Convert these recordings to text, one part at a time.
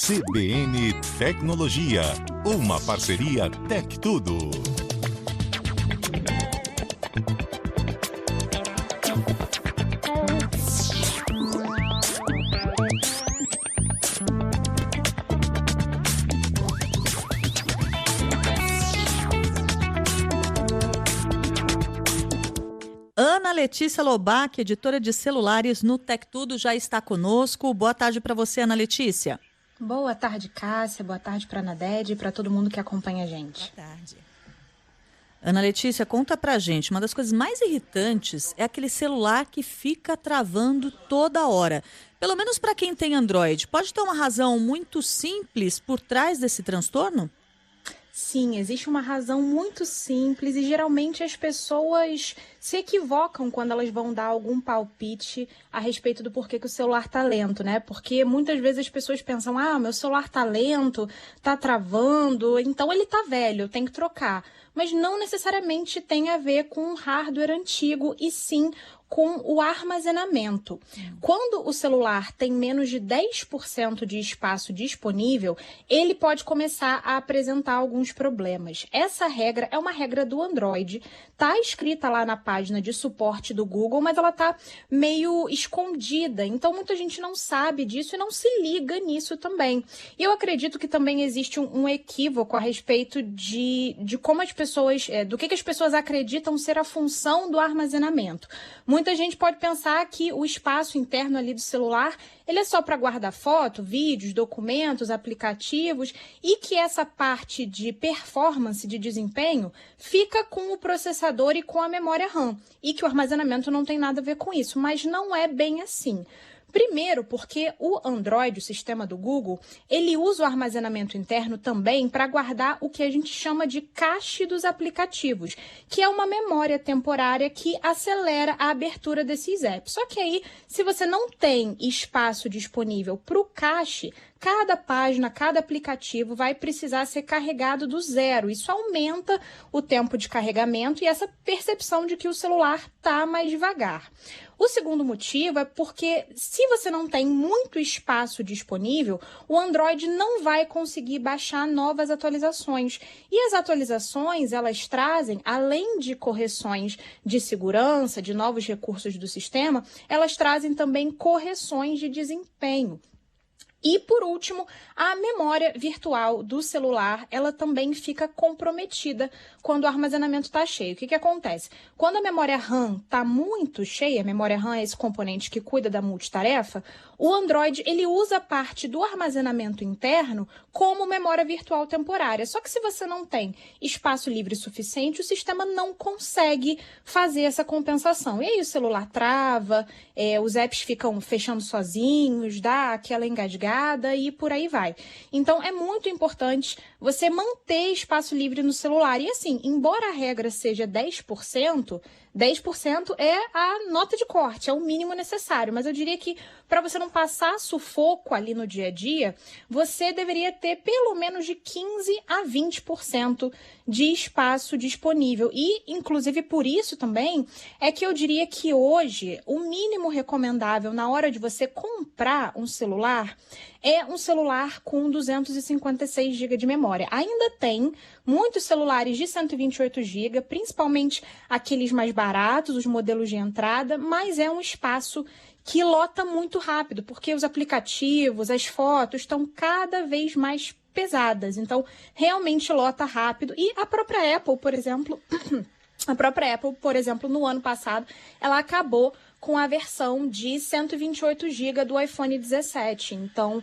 CBN Tecnologia, uma parceria Tec Tudo. Ana Letícia Lobac, editora de celulares no Tec Tudo, já está conosco. Boa tarde para você, Ana Letícia. Boa tarde, Cássia. Boa tarde para a Nadede e para todo mundo que acompanha a gente. Boa tarde. Ana Letícia, conta pra gente, uma das coisas mais irritantes é aquele celular que fica travando toda hora. Pelo menos para quem tem Android. Pode ter uma razão muito simples por trás desse transtorno? Sim, existe uma razão muito simples e geralmente as pessoas se equivocam quando elas vão dar algum palpite a respeito do porquê que o celular tá lento, né? Porque muitas vezes as pessoas pensam, meu celular tá lento, tá travando, então ele tá velho, eu tenho que trocar. Mas não necessariamente tem a ver com um hardware antigo e sim com o armazenamento. Quando o celular tem menos de 10% de espaço disponível, ele pode começar a apresentar alguns problemas. Essa regra é uma regra do Android, tá escrita lá na página de suporte do Google, mas ela tá meio escondida, então muita gente não sabe disso e não se liga nisso também. E eu acredito que também existe um equívoco a respeito de como as pessoas, do que as pessoas acreditam ser a função do armazenamento. Muita gente pode pensar que o espaço interno ali do celular, ele é só para guardar foto, vídeos, documentos, aplicativos e que essa parte de performance, de desempenho, fica com o processador e com a memória RAM e que o armazenamento não tem nada a ver com isso, mas não é bem assim. Primeiro, porque o Android, o sistema do Google, ele usa o armazenamento interno também para guardar o que a gente chama de cache dos aplicativos, que é uma memória temporária que acelera a abertura desses apps. Só que aí, se você não tem espaço disponível para o cache, cada página, cada aplicativo vai precisar ser carregado do zero. Isso aumenta o tempo de carregamento e essa percepção de que o celular está mais devagar. O segundo motivo é porque se você não tem muito espaço disponível, o Android não vai conseguir baixar novas atualizações. E as atualizações, elas trazem, além de correções de segurança, de novos recursos do sistema, elas trazem também correções de desempenho. E, por último, a memória virtual do celular, ela também fica comprometida quando o armazenamento está cheio. O que acontece? Quando a memória RAM está muito cheia, a memória RAM é esse componente que cuida da multitarefa, o Android ele usa parte do armazenamento interno como memória virtual temporária. Só que se você não tem espaço livre suficiente, o sistema não consegue fazer essa compensação. E aí o celular trava, os apps ficam fechando sozinhos, dá aquela engasgada e por aí vai. Então é muito importante você manter espaço livre no celular. E assim, embora a regra seja 10%, 10% é a nota de corte, é o mínimo necessário. Mas eu diria que para você não passar sufoco ali no dia a dia, você deveria ter pelo menos de 15% a 20% de espaço disponível. E, inclusive, por isso também é que eu diria que hoje o mínimo recomendável na hora de você comprar um celular é um celular com 256 GB de memória. Ainda tem muitos celulares de 128 GB, principalmente aqueles mais baratos, os modelos de entrada, mas é um espaço que lota muito rápido, porque os aplicativos, as fotos estão cada vez mais pesadas. Então, realmente lota rápido. E a própria Apple, por exemplo, no ano passado, ela acabou com a versão de 128 GB do iPhone 17. Então,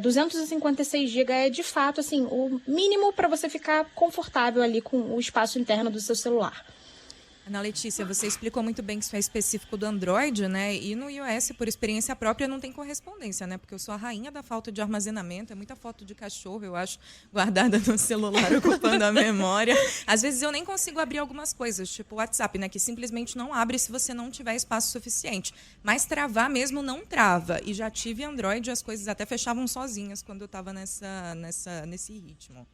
256 GB é de fato assim, o mínimo para você ficar confortável ali com o espaço interno do seu celular. Ana Letícia, você explicou muito bem que isso é específico do Android, né? E no iOS, por experiência própria, não tem correspondência, né? Porque eu sou a rainha da falta de armazenamento, é muita foto de cachorro, eu acho, guardada no celular, ocupando a memória. Às vezes eu nem consigo abrir algumas coisas, tipo o WhatsApp, né? Que simplesmente não abre se você não tiver espaço suficiente. Mas travar mesmo não trava. E já tive Android, as coisas até fechavam sozinhas quando eu estava nesse ritmo.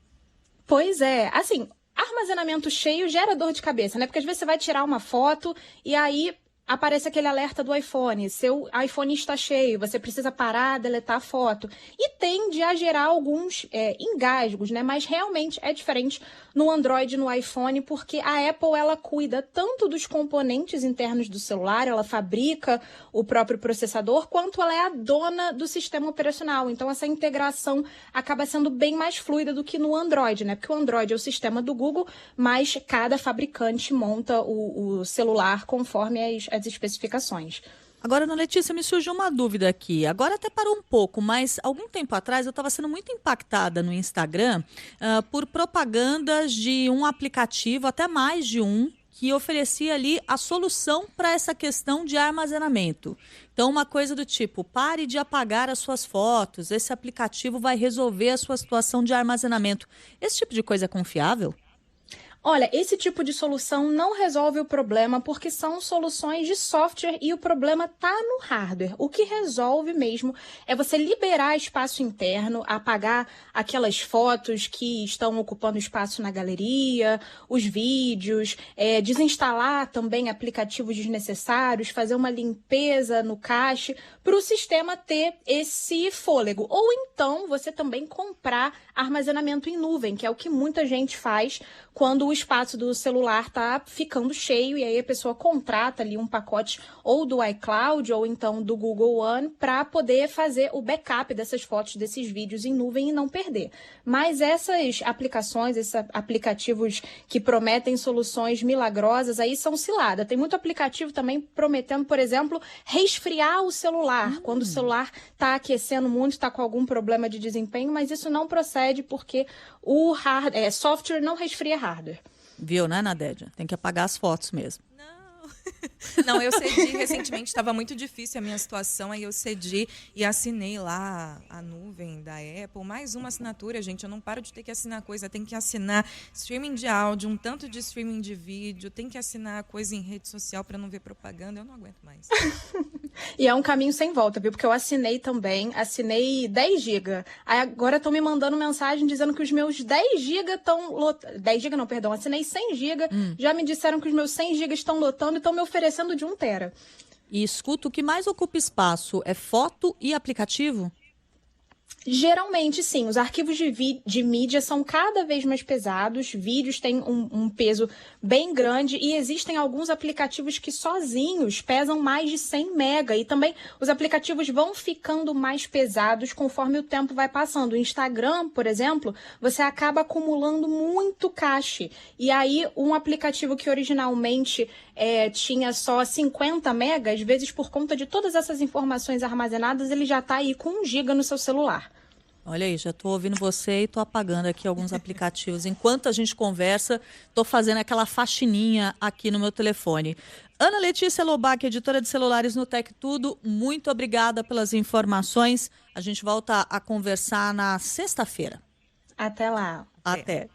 Pois é, assim, armazenamento cheio gera dor de cabeça, né? Porque às vezes você vai tirar uma foto e aí aparece aquele alerta do iPhone, seu iPhone está cheio, você precisa parar, deletar a foto. E tende a gerar alguns engasgos, né? Mas realmente é diferente no Android e no iPhone, porque a Apple, ela cuida tanto dos componentes internos do celular, ela fabrica o próprio processador, quanto ela é a dona do sistema operacional. Então, essa integração acaba sendo bem mais fluida do que no Android, né? Porque o Android é o sistema do Google, mas cada fabricante monta o celular conforme as especificações. Agora, Ana Letícia, me surgiu uma dúvida aqui. Agora até parou um pouco, mas algum tempo atrás eu estava sendo muito impactada no Instagram por propagandas de um aplicativo, até mais de um, que oferecia ali a solução para essa questão de armazenamento. Então, uma coisa do tipo, pare de apagar as suas fotos, esse aplicativo vai resolver a sua situação de armazenamento. Esse tipo de coisa é confiável? Olha, esse tipo de solução não resolve o problema porque são soluções de software e o problema está no hardware. O que resolve mesmo é você liberar espaço interno, apagar aquelas fotos que estão ocupando espaço na galeria, os vídeos, desinstalar também aplicativos desnecessários, fazer uma limpeza no cache para o sistema ter esse fôlego. Ou então você também comprar armazenamento em nuvem, que é o que muita gente faz quando o espaço do celular está ficando cheio e aí a pessoa contrata ali um pacote ou do iCloud ou então do Google One para poder fazer o backup dessas fotos, desses vídeos em nuvem e não perder. Mas essas aplicações, esses aplicativos que prometem soluções milagrosas, aí são cilada. Tem muito aplicativo também prometendo, por exemplo, resfriar o celular, quando o celular está aquecendo muito, está com algum problema de desempenho, mas isso não procede porque o software não resfria hardware. Viu, né, Nadédia? Tem que apagar as fotos mesmo. Não, eu cedi recentemente, estava muito difícil a minha situação, aí eu cedi e assinei lá a nuvem da Apple, mais uma assinatura, gente, eu não paro de ter que assinar coisa, tem que assinar streaming de áudio, um tanto de streaming de vídeo, tem que assinar coisa em rede social para não ver propaganda, eu não aguento mais. E é um caminho sem volta, viu? Porque eu assinei também, assinei 10 GB. Aí agora estão me mandando mensagem dizendo que os meus 10 GB estão lotando. 10 GB não, perdão, assinei 100 GB. Já me disseram que os meus 100 GB estão lotando e estão me oferecendo de 1 tera. E escuta, o que mais ocupa espaço é foto e aplicativo? Geralmente, sim. Os arquivos de mídia são cada vez mais pesados, vídeos têm um peso bem grande e existem alguns aplicativos que sozinhos pesam mais de 100 mega. E também os aplicativos vão ficando mais pesados conforme o tempo vai passando. O Instagram, por exemplo, você acaba acumulando muito cache. E aí, um aplicativo que originalmente tinha só 50 mega, às vezes por conta de todas essas informações armazenadas, ele já está aí com 1 giga no seu celular. Olha aí, já estou ouvindo você e estou apagando aqui alguns aplicativos. Enquanto a gente conversa, estou fazendo aquela faxininha aqui no meu telefone. Ana Letícia Lobac, editora de celulares no Tec Tudo, muito obrigada pelas informações. A gente volta a conversar na sexta-feira. Até lá. Até.